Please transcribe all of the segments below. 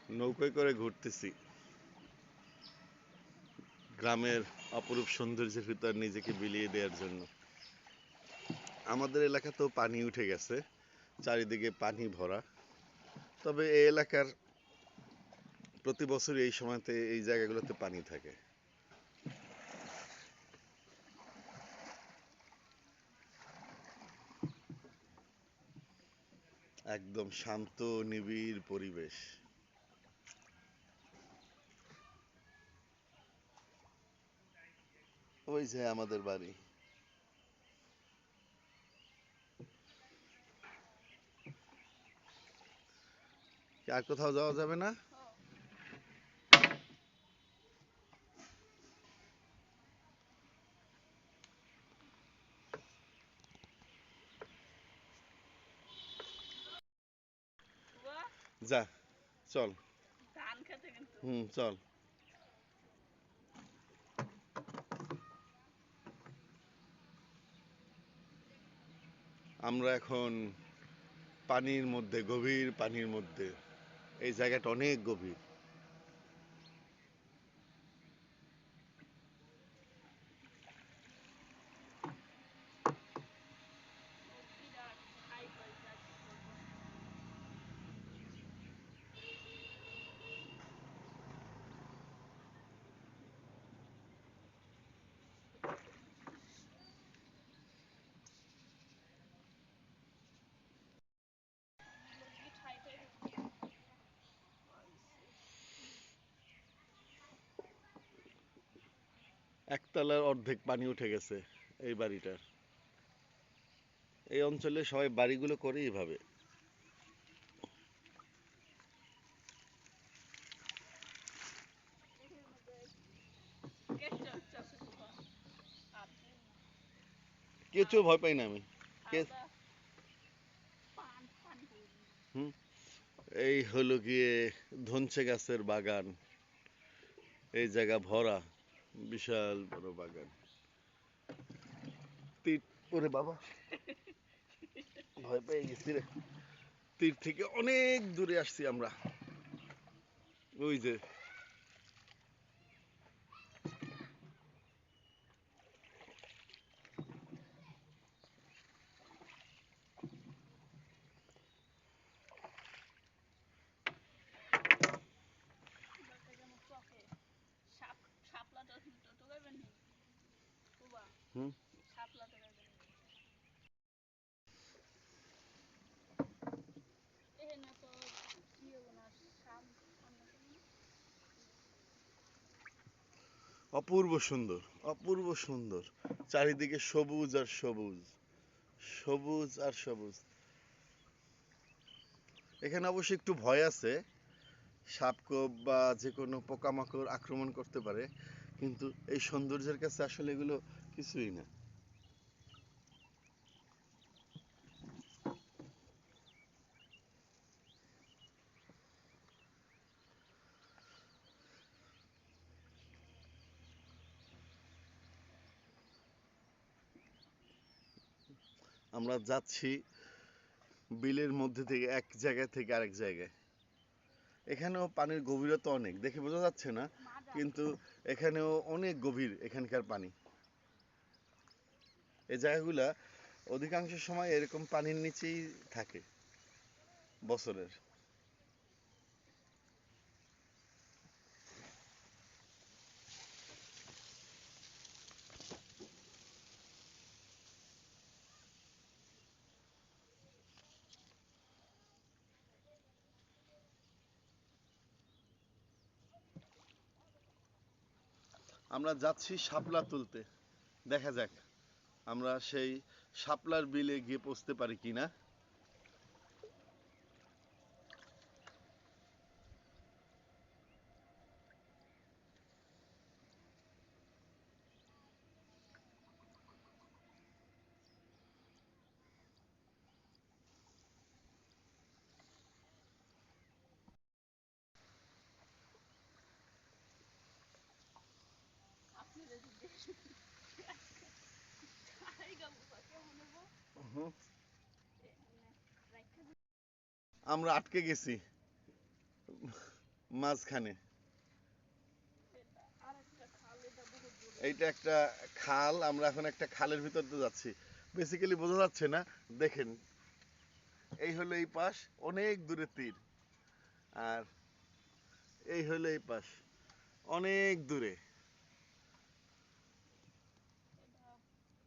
নৌকায় করে ঘুরতেছি গ্রামের অপরূপ সৌন্দর্যের ভিতর নিজেকে বিলিয়ে দেওয়ার জন্য। আমাদের এলাকাতেও পানি উঠে গেছে, চারিদিকে পানি ভরা। তবে এই এলাকার প্রতি বছর এই সময়তে এই জায়গাগুলোতে পানি থাকে। একদম শান্ত নিবিড় পরিবেশ। ওই যে আমাদের বাড়ি। কি আর কোথাও যাওয়া যাবে না? যা, চল। চল। আমরা এখন পানির মধ্যে, গভীর পানির মধ্যে। এই জায়গাটা অনেক গভীর। একতলার অর্ধেক পানি উঠে গেছে এই বাড়িটার। এই অঞ্চলে সবাই বাড়িগুলো করে এইভাবে। কেঁচো ভয় পাই না আমি। কে- হুম, এই হলো গিয়ে ধনচে গাছের বাগান। এই জায়গা ভরা, বিশাল বড় বাগান। তীর, ওরে বাবা, ভয় পেয়ে গেছি রে। তীর থেকে অনেক দূরে আসছি আমরা। ওই যে হুম, অপূর্ব সুন্দর, অপূর্ব সুন্দর। চারিদিকে সবুজ আর সবুজ, সবুজ আর সবুজ। এখানে অবশ্য একটু ভয় আছে, সাপখোপ বা যে কোনো পোকামাকড় আক্রমণ করতে পারে, কিন্তু এই সৌন্দর্যের কাছে আসলে এগুলো কিছুই না। আমরা যাচ্ছি বিলের মধ্যে থেকে এক জায়গা থেকে আরেক জায়গায়। এখানেও পানির গভীরতা অনেক, দেখে বোঝা যাচ্ছে না, কিন্তু এখানেও অনেক গভীর এখানকার পানি। এই জায়গাগুলা অধিকাংশ সময় এরকম পানির নিচেই থাকে বছরের। আমরা যাচ্ছি শাপলা তুলতে, দেখা যাক আমরা সেই শাপলার বিলে গিয়ে পৌঁছতে পারি কিনা। হুম, আমরা আটকে গেছি। মাঝখানে। এটা আরেকটা খাল, এটা বহুত দূরে। এইটা একটা খাল, আমরা এখন একটা খালের ভিতর দিয়ে যাচ্ছি। বেসিক্যালি বোঝা যাচ্ছে না, দেখেন এই হলো এই পাশ, অনেক দূরে তীর, আর এই হলো এই পাশ, অনেক দূরে। এটা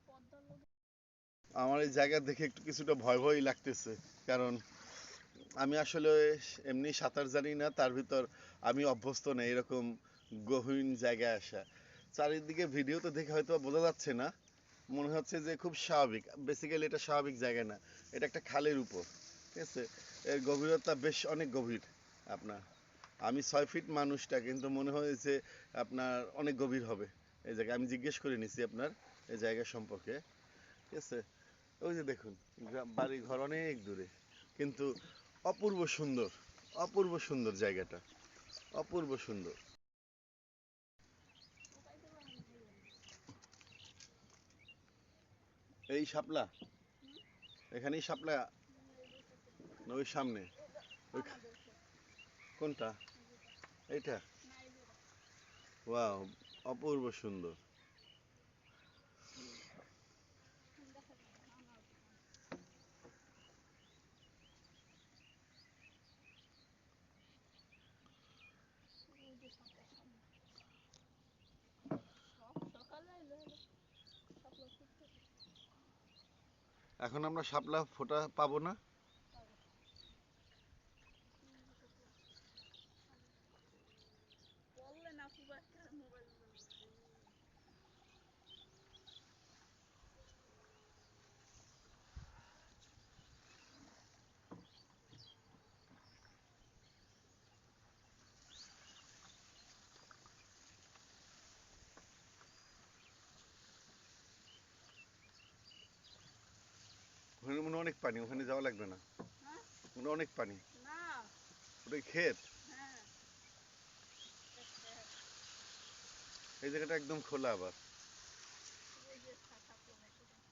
পদ্মার লোক। আমার এই জায়গা দেখে একটু কিছুটা ভয় ভয় লাগতেছে, কারণ আমি আসলে এমনি সাঁতার জানি না, তার ভিতর আমি অভ্যস্ত না এরকম গহীন জায়গায় আসা। চারিদিকে ভিডিওতে দেখে হয়তো বোঝা যাচ্ছে না, মনে হচ্ছে যে খুব স্বাভাবিক। বেসিক্যালি এটা স্বাভাবিক জায়গা না, এটা একটা খালের উপর, ঠিক আছে। এর গভীরতা বেশ অনেক গভীর আপনার। আমি 6 ফিট মানুষটা, কিন্তু মনে হয়েছে আপনার অনেক গভীর হবে এই জায়গা। আমি জিজ্ঞেস করে নিছি আপনার এই জায়গা সম্পর্কে, ঠিক আছে। ওই যে দেখুন, বাড়ি ঘর অনেক দূরে, কিন্তু অপূর্ব সুন্দর, অপূর্ব সুন্দর জায়গাটা, অপূর্ব সুন্দর। ঢুকাইতে পারেন না এই জন্য। এই শাপলা, হুম? এখানেই শাপলা, এই যে ক্ষেতে। না ওই সামনে? এটা ওই আমাদের ক্ষেত। কোনটা? এই যেটা। এইটা? না, এই যেটা। ওয়াও, অপূর্ব সুন্দর। দেখা যায় না, না আছে কেন? ওই যে সাপটার সামনে। সকালে এলে হলো শাপলা ফুটতেছে। এখন আমরা শাপলা ফোটা পাবো না? পাবে। এই যে শাপলা। সামনে। বললে না পুরো একটা মোবাইল ওখানে মনে হয় অনেক পানি, ওখানে যাওয়া লাগবে না, হ্যাঁ? মনে হয় অনেক পানি। না। ওটাই ক্ষেত। হ্যাঁ। এটা ক্ষেত। এই জায়গাটা একদম খোলা আবার। ওই যে শাপলা দেখতেছেন।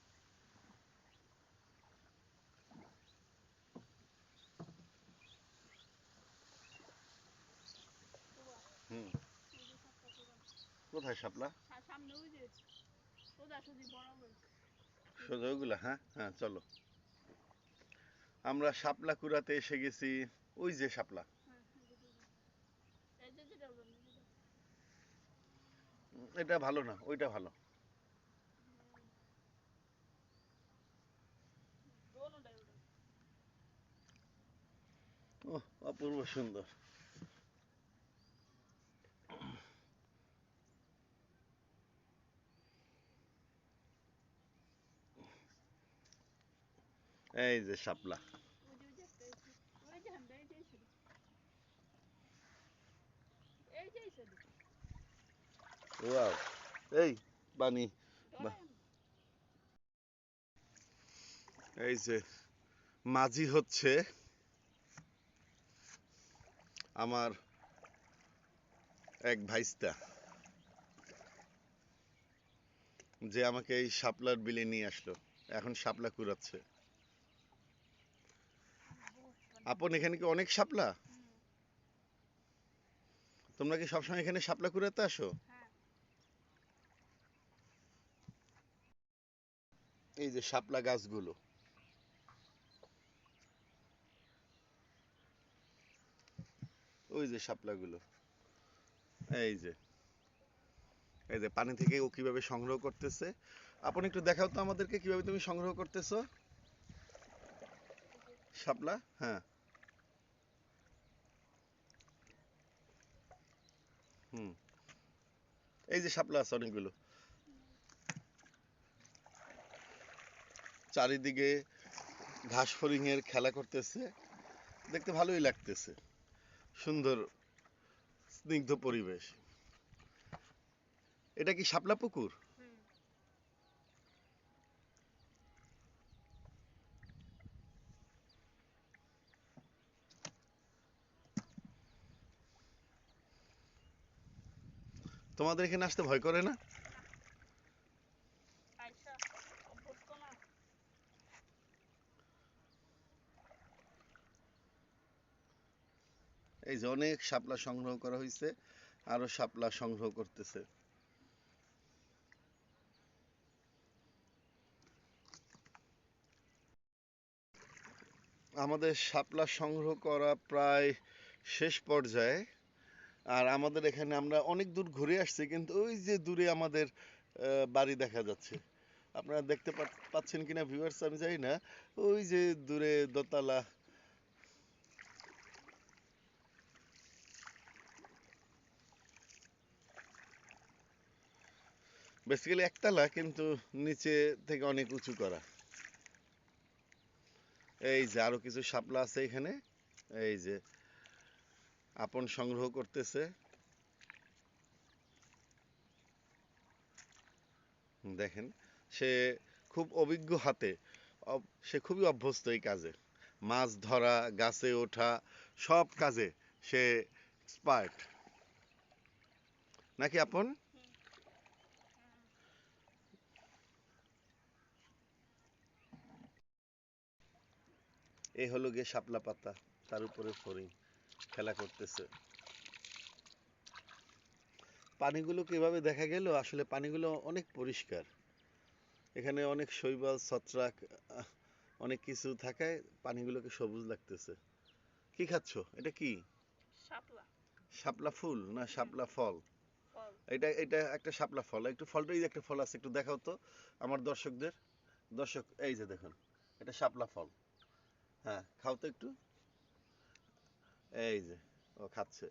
পুরা। হুম। ওই যে শাপলা পুরা। কোথায় শাপলা? সামনে ওই যে সোজাসুজি বরাবর। ওই যে। সোজা ওইগুলা? হ্যাঁ হ্যাঁ, চলো। আমরা শাপলা কুড়াতে এসে গেছি। ওই যে শাপলা। হ্যাঁ, এই যে দুটো। এই যে যেটা বললাম, এই যেটা। এটা ভালো না, ওইটা ভালো। হুম, দোনোটাই ওটা। ওহ, অপূর্ব সুন্দর। এই যে শাপলা। ওই যে একটা আছে। ওই যে হামদা, এই যে এই সাইডে। এই যে এই সাইডে। ওয়াও, এই পানি। বাহ, ধরেন। এই যে মাঝি হচ্ছে আমার এক ভাইস্তা, যে আমাকে এই শাপলার বিলে নিয়ে আসলো, এখন শাপলা কুড়াচ্ছে। বহুত পানি। আপন এখানে কি অনেক শাপলা? হুম। তোমরা কি সবসময় এখানে শাপলা কুড়াতে আসো? হ্যাঁ। এই যে শাপলা গাছগুলো, ওই যে শাপলাগুলো, এই যে, এই যে পানি থেকে ও কিভাবে সংগ্রহ করতেছে। আপনি একটু দেখাও তো আমাদেরকে কিভাবে তুমি সংগ্রহ করতেছো এই যে। শাপলা। হ্যাঁ। হুম। এই যে শাপলা আছে অনেকগুলো, চারিদিকে ঘাস ফড়িং এর খেলা করতেছে, দেখতে ভালোই লাগতেছে, সুন্দর স্নিগ্ধ পরিবেশ। এটা কি শাপলা পুকুর? হুম। তোমাদের এখানে আসতে ভয় করে না? না। আয়সা। অভ্যস্ত না। এই যে অনেক শাপলা সংগ্রহ করা হয়েছে, আরো শাপলা সংগ্রহ করতেছে। আমাদের শাপলা সংগ্রহ করা প্রায় শেষ পর্যায়ে। আর আমাদের এখানে আমরা অনেক দূর ঘুরে আসছি, কিন্তু ওই যে দূরে আমাদের বাড়ি দেখা যাচ্ছে। আপনারা দেখতে পাচ্ছেন কিনা ভিউয়ার্স আমি জানি না। ওই যে দূরে দোতলা। বেসিক্যালি একতলা, কিন্তু নিচে থেকে অনেক উঁচু করা। এই যে আরো কিছু শাপলা আছে এখানে। এই যে আপন সংগ্রহ করতেছে। দেখেন, সে খুব অভিজ্ঞ হাতে, সে খুবই অভ্যস্ত এই কাজে। মাছ ধরা, গাছে ওঠা, সব কাজে সে এক্সপার্ট, নাকি আপন? এই হলো গিয়ে শাপলা পাতা, তার উপরে ফড়িং খেলা করতেছে। পানিগুলো কিভাবে দেখা গেল? আসলে পানিগুলো অনেক পরিষ্কার। এখানে অনেক শৈবাল, ছত্রাক, অনেক কিছু থাকায় পানিগুলোকে সবুজ লাগতেছে। কি খাচ্ছো? এটা কি? শাপলা শাপলা ফুল না শাপলা ফল? ফল। এটা এটা একটা শাপলা ফল। একটু ফলটা, এই যে একটা ফল আছে, একটু দেখাও তো আমার দর্শকদের। দর্শক, এই যে দেখুন, এটা শাপলা ফল। হ্যাঁ, খাও তো একটু। এই যে ও খাচ্ছে।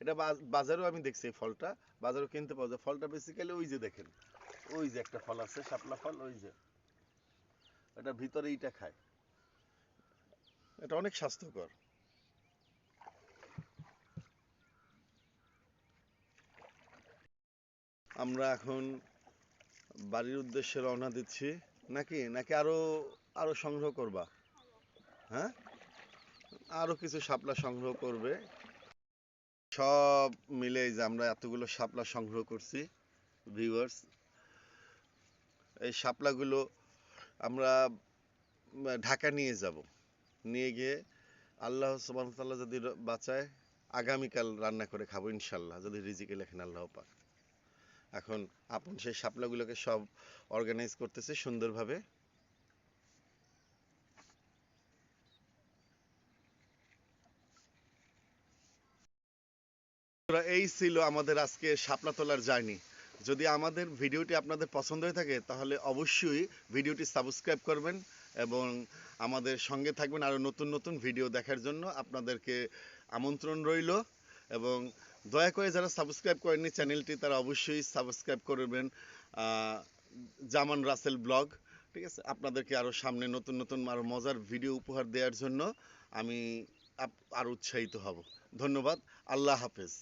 এটা বাজারেও আমি দেখছি এই ফলটা, বাজারেও কিনতে পাওয়া যায়। ফলটা বেসিক্যালি ওই যে দেখেন, ওই যে একটা ফল আছে শাপলা ফল, ওই যে এটা ভিতরে এইটা খায়। এটা অনেক স্বাস্থ্যকর। আমরা এখন বাড়ির উদ্দেশ্যে রওনা দিচ্ছি, নাকি নাকি আরো আরো সংগ্রহ করবা? হ্যাঁ, আরো কিছু শাপলা সংগ্রহ করবে। সব মিলে এই যে আমরা এতগুলো শাপলা সংগ্রহ করছি ভিউয়ার্স। এই শাপলাগুলো আমরা ঢাকা নিয়ে যাব। নিয়ে গিয়ে আল্লাহ সুবহানাহু ওয়া তাআলা যদি বাঁচায়, আগামীকাল রান্না করে খাবো ইনশাল্লাহ, যদি রিজিকে লেখেন আল্লাহ পাক। এখন আপন সেই শাপলাগুলোকে সব অর্গানাইজ করতেছে সুন্দরভাবে। এই ছিল আমাদের আজকে শাপলা তোলার জার্নি। যদি আমাদের ভিডিওটি আপনাদের পছন্দ হয়ে থাকে, তাহলে অবশ্যই ভিডিওটি সাবস্ক্রাইব করবেন এবং আমাদের সঙ্গে থাকবেন আরও নতুন নতুন ভিডিও দেখার জন্য। আপনাদেরকে আমন্ত্রণ রইল। এবং দয়া করে যারা সাবস্ক্রাইব করেননি চ্যানেলটি, তারা অবশ্যই সাবস্ক্রাইব করবেন জামান রাসেল ব্লগ। ঠিক আছে, আপনাদেরকে আরও সামনে নতুন নতুন আরও মজার ভিডিও উপহার দেওয়ার জন্য আমি আরও উৎসাহিত হব। ধন্যবাদ। আল্লাহ হাফেজ।